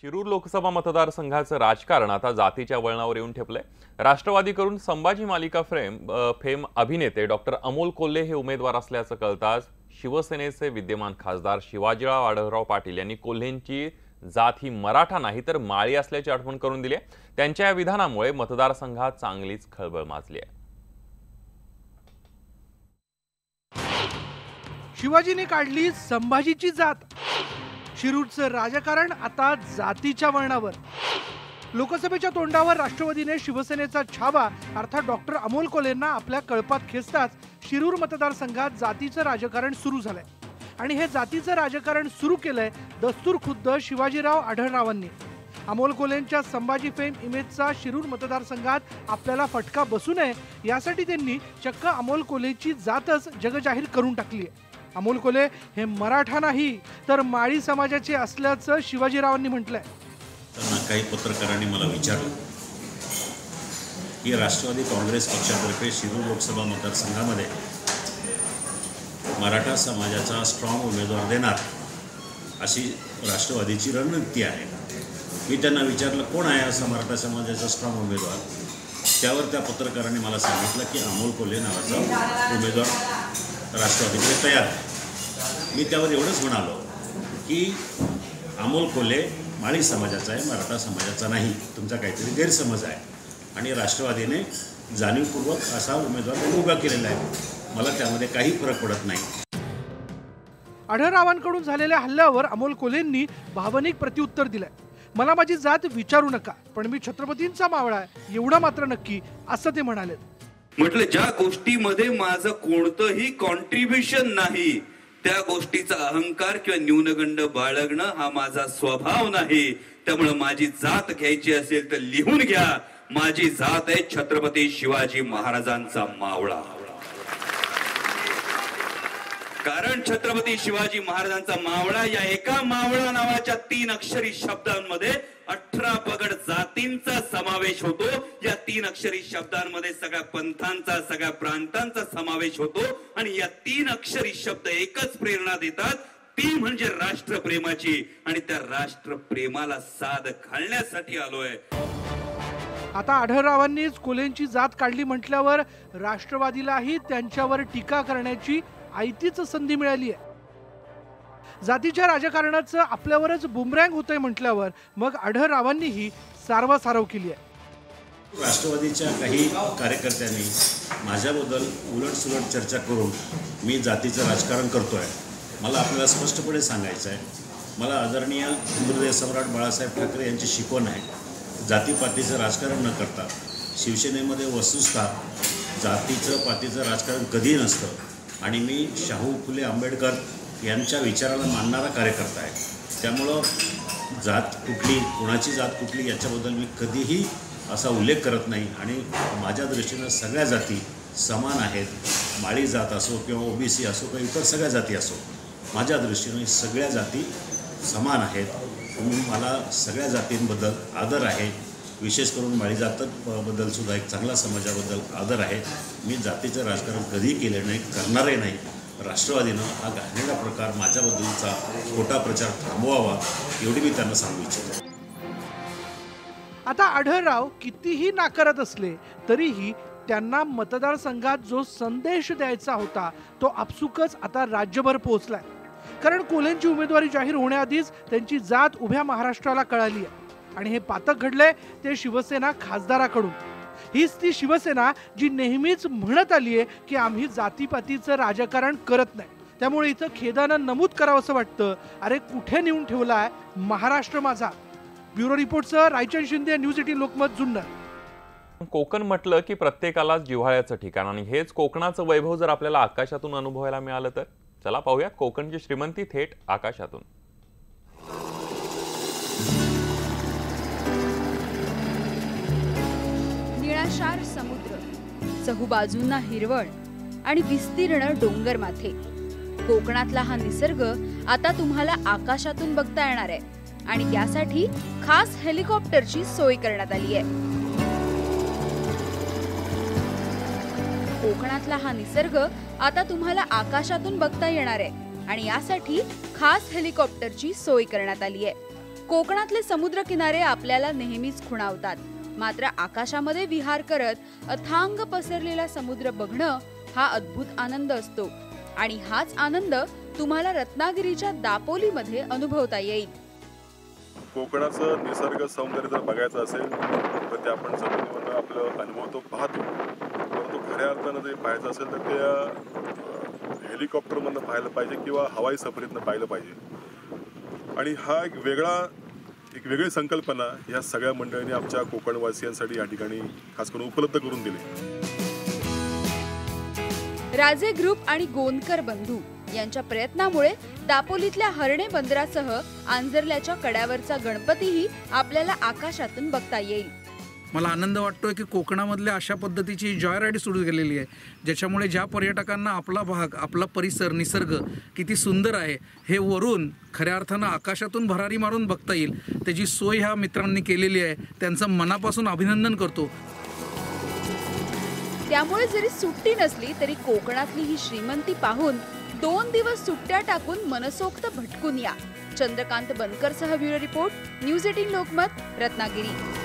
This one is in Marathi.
शिरूर लोकसभा मतदारसंघाचं राजकारण आता जातीच्या वळणावर येऊन ठेपलंय। राष्ट्रवादीकडून संभाजी मालिका फेम अभिनेते डॉक्टर अमोल कोल्हे हे उमेदवार असल्याचं कळताच शिवसेनेचे विद्यमान खासदार शिवाजीराव आढळराव पाटील यांनी कोल्हेंची जात ही मराठा नाही तर माळी असल्याची आठवण करून दिली आहे। त्यांच्या या विधानामुळे मतदारसंघात चांगलीच खळबळ माजली आहे। शिवाजीने काढली संभाजीची जात। शिरूरचं राजकारण आता जातीच्या वळणावर। लोकसभेच्या तोंडावर राष्ट्रवादीने शिवसेनेचा छावा अर्थात डॉक्टर अमोल कोल्हेंना आपल्या कळपात खेचताच शिरूर मतदारसंघात जातीचं राजकारण सुरू झालंय। आणि हे जातीचं राजकारण सुरू केलंय दस्तूर खुद्द शिवाजीराव आढळरावांनी। अमोल कोल्हेंच्या संभाजी फेम इमेजचा शिरूर मतदारसंघात आपल्याला फटका बसू नये यासाठी त्यांनी चक्क अमोल कोल्हेची जातच जगजाहीर करून टाकली आहे। अमोल कोल्हे हे मराठा नाही तर माळी समाजाचे असल्याचं शिवाजीरावांनी म्हटलंय। काही पत्रकारांनी मला विचारलं की राष्ट्रवादी काँग्रेस पक्षातर्फे शिरूर लोकसभा मतदारसंघामध्ये मराठा समाजाचा स्ट्रॉंग उमेदवार देणार अशी राष्ट्रवादीची रणनीती आहे। मी त्यांना विचारलं कोण आहे असा मराठा समाजाचा स्ट्रॉंग उमेदवार। त्यावर त्या पत्रकारांनी मला सांगितलं की अमोल कोल्हे नावाचा उमेदवार राष्ट्रवादीकडे तयार आहे। मी त्यावर एवढंच म्हणालो की अमोल कोल्हे माळी समाजाचा आहे, मराठा समाजाचा नाही। तुमचा काहीतरी गैरसमज आहे आणि राष्ट्रवादीने जाणीवपूर्वक असा उमेदवार उभा केलेला आहे। मला त्यामध्ये काही फरक पडत नाही। आढळरावांकडून झालेल्या हल्ल्यावर अमोल कोल्हेंनी भावनिक प्रत्युत्तर दिलंय। मला माझी जात विचारू नका पण मी छत्रपतींचा मावळा आहे एवढा मात्र नक्की असं ते म्हणाले। म्हटलं ज्या गोष्टीमध्ये माझं कोणतंही कॉन्ट्रीब्युशन नाही त्या गोष्टीचा अहंकार किंवा न्यूनगंड बाळगणं हा माझा स्वभाव नाही। त्यामुळे माझी जात घ्यायची असेल तर लिहून घ्या, माझी जात आहे छत्रपती शिवाजी महाराजांचा मावळा। कारण छत्रपती शिवाजी महाराजांचा मावळा या एका मावळा नावाच्या 3 अक्षरी शब्दांमध्ये 18 पगड जातींचा समावेश होतो। या 3 अक्षरी शब्दांमध्ये सगळ्या पंथांचा सगळ्या प्रांतांचा समावेश होतो आणि या 3 अक्षरी शब्द एकच प्रेरणा देतात, ती म्हणजे राष्ट्रप्रेमाची। आणि त्या राष्ट्रप्रेमाला साद घालण्यासाठी आलोय। आता आढळरावांनीच कोल्हेंची जात काढली म्हटल्यावर राष्ट्रवादीलाही त्यांच्यावर टीका करण्याची आयतीच संधी मिळाली आहे। जातीच्या राजकारणाचं आपल्यावरच बुमरँग होतंय म्हटल्यावर मग आढळरावांनीही सारवासारव केली आहे। राष्ट्रवादीच्या काही कार्यकर्त्यांनी माझ्याबद्दल उलटसुलट चर्चा करून मी जातीचं राजकारण करतोय। मला आपल्याला स्पष्टपणे सांगायचं आहे, मला आदरणीय हिंदुहृदय सम्राट बाळासाहेब ठाकरे यांची शिकवण आहे जातीपातीचं राजकारण न करता। शिवसेनेमध्ये वस्तुतः जातीचं पातीचं राजकारण कधी नसतं आणि मी शाहू फुले आंबेडकर यांच्या विचाराला मानणारा कार्यकर्ता आहे। त्यामुळं जात कुठली कोणाची जात कुठली याच्याबद्दल मी कधीही असा उल्लेख करत नाही आणि माझ्या दृष्टीनं सगळ्या जाती समान आहेत। माळी जात असो किंवा ओबीसी असो किंवा इतर सगळ्या जाती असो, माझ्या दृष्टीनं सगळ्या जाती समान आहेत। म्हणून मला सगळ्या जातींबद्दल आदर आहे। विशेष करून माळी जातबद्दल सुद्धा एक चांगला समाजाबद्दल आदर आहे। मी जातीचं राजकारण कधीही केलं नाही, करणारही नाही। राष्ट्रवादीनं हा घाणेरडा प्रकार माझ्याबद्दलचा खोटा प्रचार थांबवावा एवढी मी त्यांना सांगू इच्छितो। आता आढळराव कितीही नाकारत असले तरीही त्यांना मतदारसंघात जो संदेश द्यायचा होता तो आपसुकच आता राज्यभर पोहोचलाय। कारण कोल्हेंची उमेदवारी जाहीर होण्याआधीच त्यांची जात उभ्या महाराष्ट्राला कळाली आहे आणि हे पातक घडलंय ते शिवसेना खासदाराकडून। हीच ती शिवसेना जी नेहमीच म्हणत आली आहे की आम्ही जातीपातीचं राजकारण करत नाही। त्यामुळे इथं खेदानं नमूद करावंसं वाटतं, अरे कुठे नेऊन ठेवलाय महाराष्ट्र माझा। ब्युरो रिपोर्टसह रायचंद शिंदे, न्यूज 18 लोकमत, जुन्नर। कोकण म्हटलं की प्रत्येकाला जिव्हाळ्याचं ठिकाण आणि हेच कोकणाचं वैभव जर आपल्याला आकाशातून अनुभवायला मिळालं तर चला पाहूया कोकणची श्रीमंती थेट आकाशातून। निळाशार समुद्र, चहूबाजूंना हिरवळ आणि विस्तीर्ण डोंगर माथे। कोकणातला हा निसर्ग आता तुम्हाला आकाशातून बघता येणार आहे आणि यासाठी खास हेलिकॉप्टरची सोय करण्यात आली आहे। कोकणातला हा निसर्ग आता तुम्हाला आकाशातून बघता येणार आहे आणि यासाठी खास हेलिकॉप्टरची सोय करण्यात आली आहे। कोकणातले समुद्र किनारे आपल्याला नेहमीच खुणावतात, मात्र आकाशामध्ये विहार करत अथांग पसरलेला समुद्र बघणं हा अद्भुत आनंद असतो आणि हाच आनंद तुम्हाला रत्नागिरीच्या दापोलीमध्ये अनुभवता येईल. कोकणाचं निसर्ग सौंदर्य जर बघायचं असेल तर ते आपण जमिनीवरनं आपलं अनुभव तो पाहतो, परंतु खऱ्या अर्थानं जर पाहायचं असेल तर ते हेलिकॉप्टरमधनं पाहायला पाहिजे किंवा हवाई सफरीतनं पाहिलं पाहिजे. आणि हा एक वेगळी संकल्पना या सगळ्या मंडळींनी आमच्या कोकणवासियांसाठी या ठिकाणी खास करून उपलब्ध करून दिली. राजे ग्रुप आणि गोंदकर बंधू यांच्या प्रयत्नामुळे दापोलीतल्या हर्णे बंदरासह आंजर्ल्याच्या कड्यावरचा गणपतीही आपल्याला आकाशातून बघता येईल. मला आनंद वाटतोय की कोकणामधल्या अशा पद्धतीची जॉय राईड सुरू केलेली आहे, ज्याच्यामुळे ज्या पर्यटकांना आपला भाग, आपला परिसर, निसर्ग किती सुंदर आहे हे वरून खऱ्या अर्थानं आकाशातून भरारी मारून बघता येईल. त्याची सोय ह्या मित्रांनी केलेली आहे, त्यांचं मनापासून अभिनंदन करतो. त्यामुळे जरी सुट्टी नसली तरी कोकणातली ही श्रीमंती पाहून 2 दिवस सुट्ट्या टाकून मनसोक्त भटकून या. चंद्रकांत बनकरसह bureau report, news 18 Lokmat, Ratnagiri.